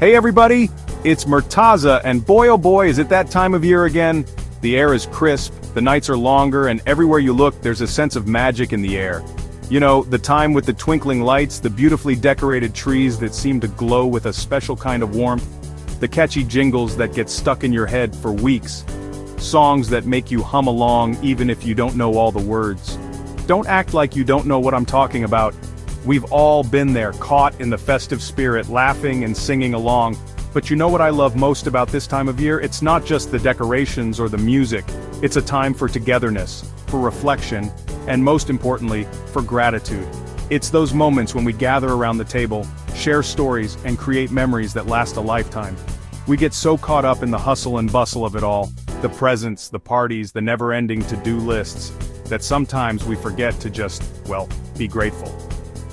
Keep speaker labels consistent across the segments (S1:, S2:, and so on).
S1: Hey everybody, it's Murtaza, and boy oh boy is it that time of year again. The air is crisp, the nights are longer, and everywhere you look there's a sense of magic in the air. You know, the time with the twinkling lights, the beautifully decorated trees that seem to glow with a special kind of warmth, the catchy jingles that get stuck in your head for weeks, songs that make you hum along even if you don't know all the words. Don't act like you don't know what I'm talking about. We've all been there, caught in the festive spirit, laughing and singing along. But you know what I love most about this time of year? It's not just the decorations or the music. It's a time for togetherness, for reflection, and most importantly, for gratitude. It's those moments when we gather around the table, share stories, and create memories that last a lifetime. We get so caught up in the hustle and bustle of it all, the presents, the parties, the never-ending to-do lists, that sometimes we forget to just, well, be grateful.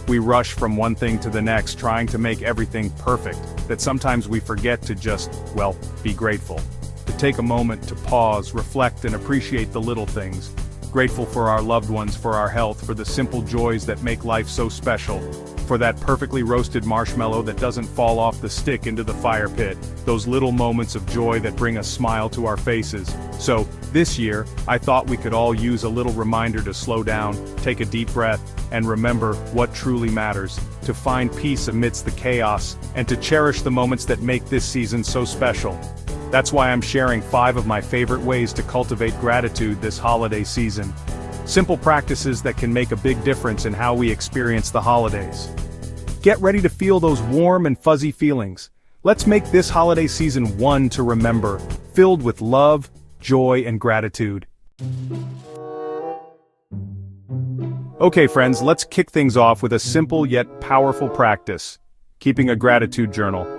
S1: We rush from one thing to the next, trying to make everything perfect, that sometimes we forget to just, well, be grateful. To take a moment to pause, reflect, and appreciate the little things. Grateful for our loved ones, for our health, for the simple joys that make life so special. For that perfectly roasted marshmallow that doesn't fall off the stick into the fire pit. Those little moments of joy that bring a smile to our faces. So, this year, I thought we could all use a little reminder to slow down, take a deep breath, and remember what truly matters. To find peace amidst the chaos, and to cherish the moments that make this season so special. That's why I'm sharing 5 of my favorite ways to cultivate gratitude this holiday season. Simple practices that can make a big difference in how we experience the holidays. Get ready to feel those warm and fuzzy feelings. Let's make this holiday season one to remember, filled with love, joy, and gratitude. Okay friends, let's kick things off with a simple yet powerful practice. Keeping a gratitude journal.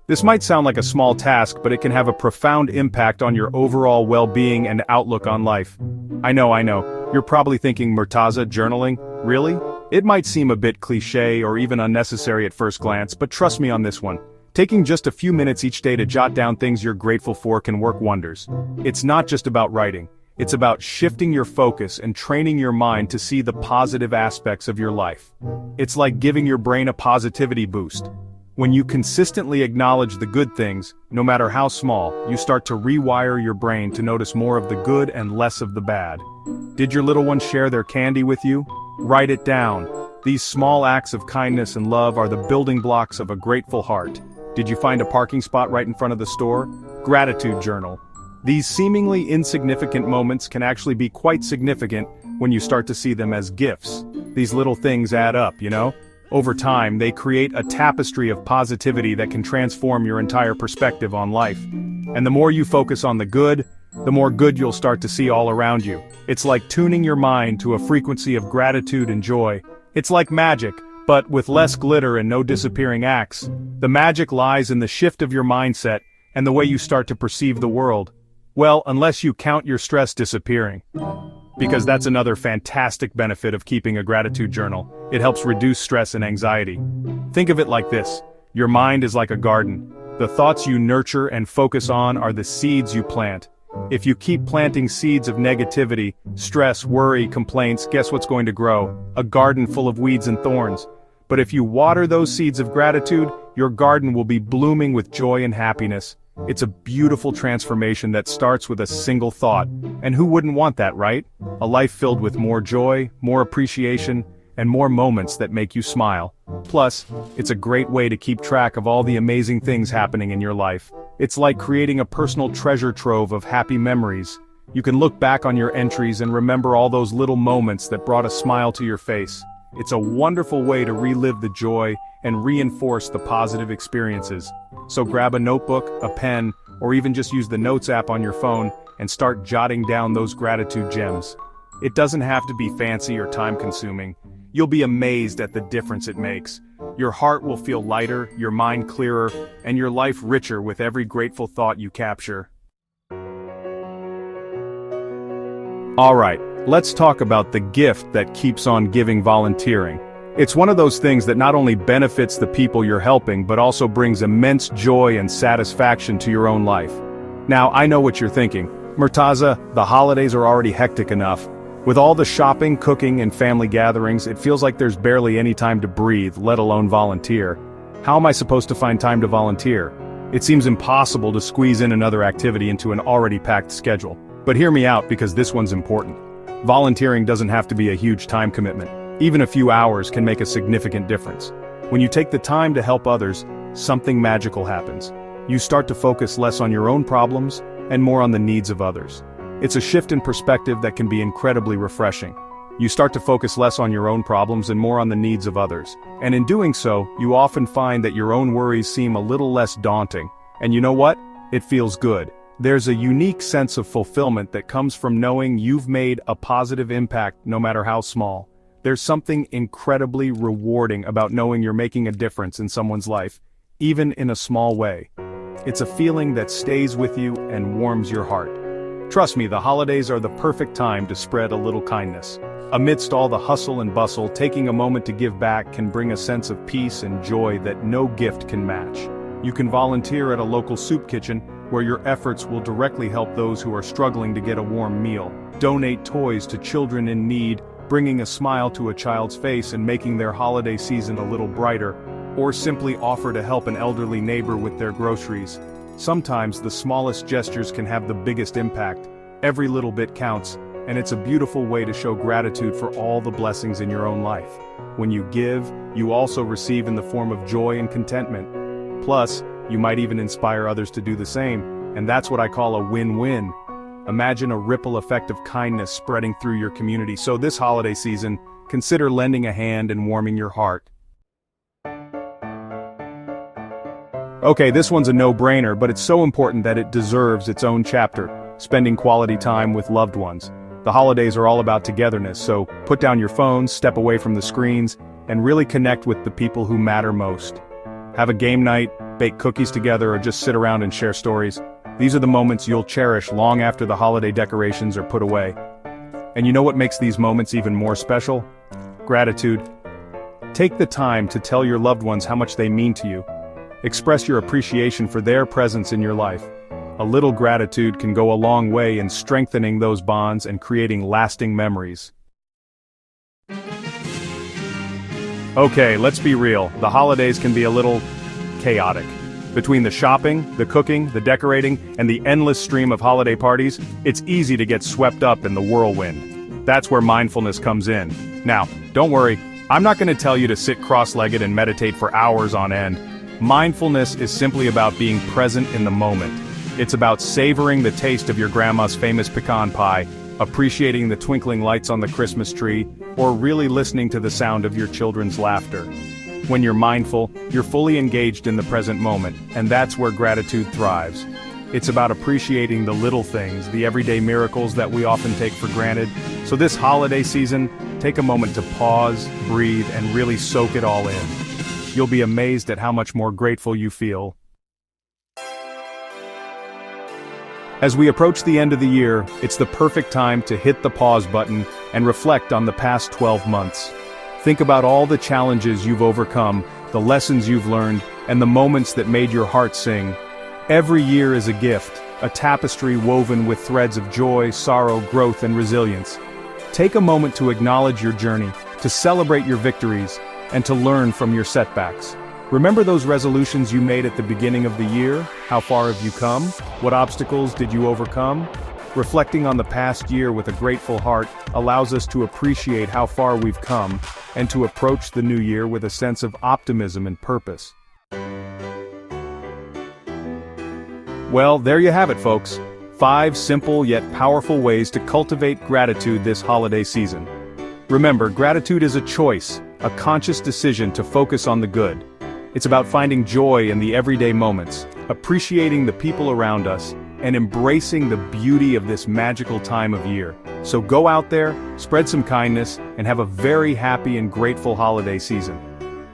S1: This might sound like a small task, but it can have a profound impact on your overall well-being and outlook on life. I know. You're probably thinking, Murtaza, journaling? Really? It might seem a bit cliché or even unnecessary at first glance, but trust me on this one. Taking just a few minutes each day to jot down things you're grateful for can work wonders. It's not just about writing. It's about shifting your focus and training your mind to see the positive aspects of your life. It's like giving your brain a positivity boost. When you consistently acknowledge the good things, no matter how small, you start to rewire your brain to notice more of the good and less of the bad. Did your little one share their candy with you? Write it down. These small acts of kindness and love are the building blocks of a grateful heart. Did you find a parking spot right in front of the store? Gratitude journal. These seemingly insignificant moments can actually be quite significant when you start to see them as gifts. These little things add up, you know? Over time, they create a tapestry of positivity that can transform your entire perspective on life. And the more you focus on the good, the more good you'll start to see all around you. It's like tuning your mind to a frequency of gratitude and joy. It's like magic, but with less glitter and no disappearing acts. The magic lies in the shift of your mindset and the way you start to perceive the world. Well, unless you count your stress disappearing. Because that's another fantastic benefit of keeping a gratitude journal. It helps reduce stress and anxiety. Think of it like this. Your mind is like a garden. The thoughts you nurture and focus on are the seeds you plant. If you keep planting seeds of negativity, stress, worry, complaints, guess what's going to grow? A garden full of weeds and thorns. But if you water those seeds of gratitude, your garden will be blooming with joy and happiness. It's a beautiful transformation that starts with a single thought. And who wouldn't want that, right? A life filled with more joy, more appreciation, and more moments that make you smile. Plus, it's a great way to keep track of all the amazing things happening in your life. It's like creating a personal treasure trove of happy memories. You can look back on your entries and remember all those little moments that brought a smile to your face. It's a wonderful way to relive the joy and reinforce the positive experiences. So grab a notebook, a pen, or even just use the Notes app on your phone and start jotting down those gratitude gems. It doesn't have to be fancy or time-consuming. You'll be amazed at the difference it makes. Your heart will feel lighter, your mind clearer, and your life richer with every grateful thought you capture. Alright, let's talk about the gift that keeps on giving: volunteering. It's one of those things that not only benefits the people you're helping but also brings immense joy and satisfaction to your own life. Now, I know what you're thinking. Murtaza, the holidays are already hectic enough. With all the shopping, cooking, and family gatherings, it feels like there's barely any time to breathe, let alone volunteer. How am I supposed to find time to volunteer? It seems impossible to squeeze in another activity into an already packed schedule. But hear me out because this one's important. Volunteering doesn't have to be a huge time commitment. Even a few hours can make a significant difference. When you take the time to help others, something magical happens. You start to focus less on your own problems and more on the needs of others. It's a shift in perspective that can be incredibly refreshing. You start to focus less on your own problems and more on the needs of others. And in doing so, you often find that your own worries seem a little less daunting. And you know what? It feels good. There's a unique sense of fulfillment that comes from knowing you've made a positive impact no matter how small. There's something incredibly rewarding about knowing you're making a difference in someone's life, even in a small way. It's a feeling that stays with you and warms your heart. Trust me, the holidays are the perfect time to spread a little kindness. Amidst all the hustle and bustle, taking a moment to give back can bring a sense of peace and joy that no gift can match. You can volunteer at a local soup kitchen, where your efforts will directly help those who are struggling to get a warm meal. Donate toys to children in need, bringing a smile to a child's face and making their holiday season a little brighter, or simply offer to help an elderly neighbor with their groceries. Sometimes the smallest gestures can have the biggest impact. Every little bit counts, and it's a beautiful way to show gratitude for all the blessings in your own life. When you give, you also receive in the form of joy and contentment. Plus, you might even inspire others to do the same, and that's what I call a win-win. Imagine a ripple effect of kindness spreading through your community. So this holiday season, consider lending a hand and warming your heart. Okay, this one's a no-brainer, but it's so important that it deserves its own chapter: spending quality time with loved ones. The holidays are all about togetherness, so put down your phones, step away from the screens, and really connect with the people who matter most. Have a game night, bake cookies together, or just sit around and share stories. These are the moments you'll cherish long after the holiday decorations are put away. And you know what makes these moments even more special? Gratitude. Take the time to tell your loved ones how much they mean to you. Express your appreciation for their presence in your life. A little gratitude can go a long way in strengthening those bonds and creating lasting memories. Okay, let's be real. The holidays can be a little chaotic. Between the shopping, the cooking, the decorating, and the endless stream of holiday parties, it's easy to get swept up in the whirlwind. That's where mindfulness comes in. Now, don't worry, I'm not going to tell you to sit cross-legged and meditate for hours on end. Mindfulness is simply about being present in the moment. It's about savoring the taste of your grandma's famous pecan pie, appreciating the twinkling lights on the Christmas tree, or really listening to the sound of your children's laughter. When you're mindful, you're fully engaged in the present moment, and that's where gratitude thrives. It's about appreciating the little things, the everyday miracles that we often take for granted. So this holiday season, take a moment to pause, breathe, and really soak it all in. You'll be amazed at how much more grateful you feel. As we approach the end of the year, it's the perfect time to hit the pause button and reflect on the past 12 months. Think about all the challenges you've overcome, the lessons you've learned, and the moments that made your heart sing. Every year is a gift, a tapestry woven with threads of joy, sorrow, growth, and resilience. Take a moment to acknowledge your journey, to celebrate your victories, and to learn from your setbacks. Remember those resolutions you made at the beginning of the year? How far have you come? What obstacles did you overcome? Reflecting on the past year with a grateful heart allows us to appreciate how far we've come and to approach the new year with a sense of optimism and purpose. Well, there you have it, folks. 5 simple yet powerful ways to cultivate gratitude this holiday season. Remember, gratitude is a choice, a conscious decision to focus on the good. It's about finding joy in the everyday moments, appreciating the people around us, and embracing the beauty of this magical time of year. So go out there, spread some kindness, and have a very happy and grateful holiday season.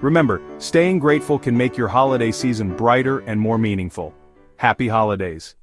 S1: Remember, staying grateful can make your holiday season brighter and more meaningful. Happy holidays.